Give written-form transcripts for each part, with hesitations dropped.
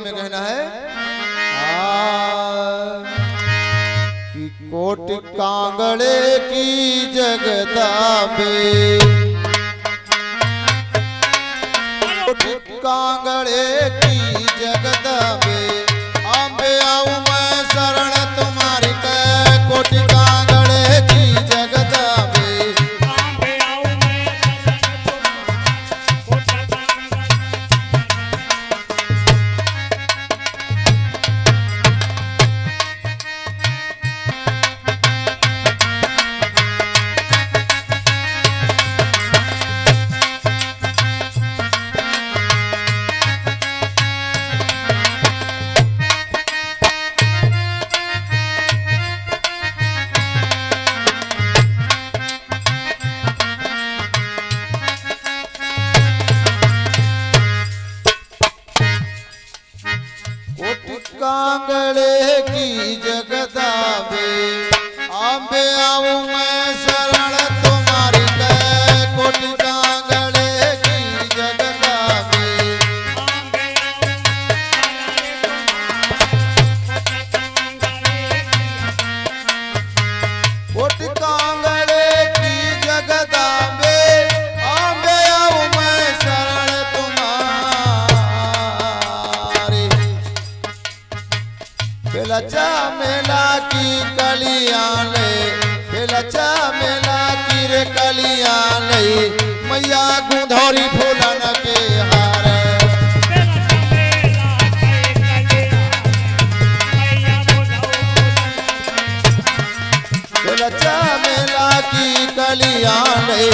में कहना है कि कोट कांगड़े की जगदाबे, कोट कांगड़े की जगदाबे, आंबे आऊं मैं शरण तुम्हारी के, कोट कांगड़े की जगदाबे, आंबे आऊं मैं कांगड़े की जगदाबे, आंबे आऊं मैं शरण तुम्हारी के, कोट कांगड़े की जगदाबे, कोट कांगड़े की जगदाबे, आंबे आऊं मैं शरण तुम्हारी, बेलचा मेला की कलियां ले, बेलचा मेला की रे कलियां ले, मैया गुंधौरी फूलन के हार, बेलचा मेला की कलियां ले,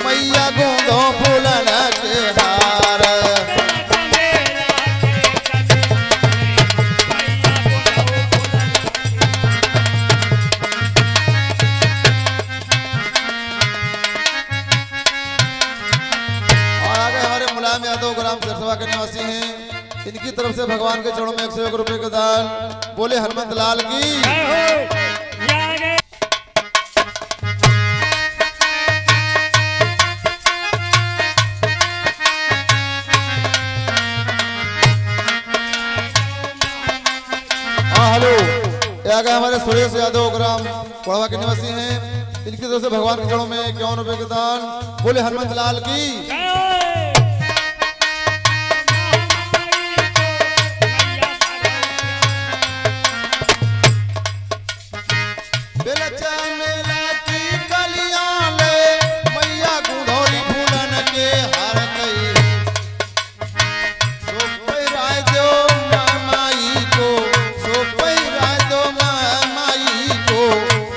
मैया गुंधो फूलन के हार, मुलायम यादव ग्राम सरसवा के निवासी हैं, इनकी तरफ से भगवान के चरणों में 101 रुपए का दान, बोले हनुमंत लाल की। हाँ हेलो, ये आ गए हमारे सुरेश यादव ग्राम कोड़वा के निवासी हैं, इनकी तरफ से भगवान के चरणों में 51 रुपए का दान, बोले हनुमंत लाल की। बेलचा मेला की कलियां ले, मैया गुंधौरी फूलन के हार गई, सो पैराय दो माई को, सो पैराय दो माई को,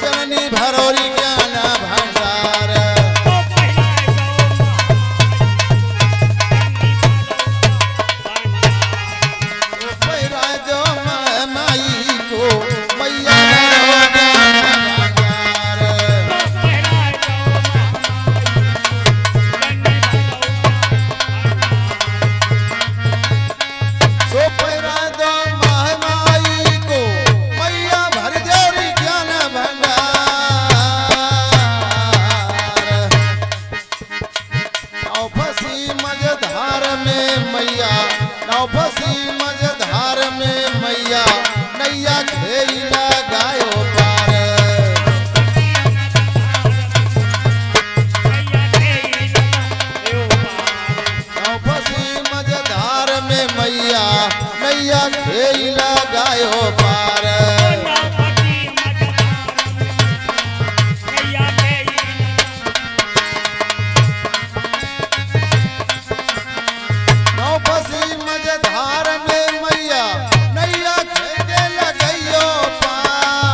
जननी भरौरी ज्ञान भंडार, सो पैराय दो माई को, मैया फसी मझधार में मैया, नैया घेरी लगायो पार, फसी मझधार में मैया, नैया घेरी लगायो पार, फसी मझधार में मैया, नैया घेरे लगइयो पार,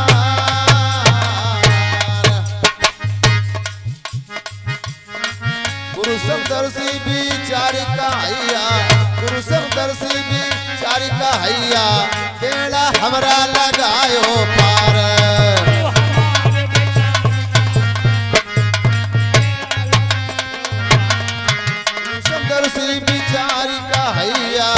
गुरु समदर्शी बिचारी का हैया, गुरु समदर्शी बिचारी का हैया, बेड़ा हमरा लगायो पार, गुरु समदर्शी बिचारी का हैया,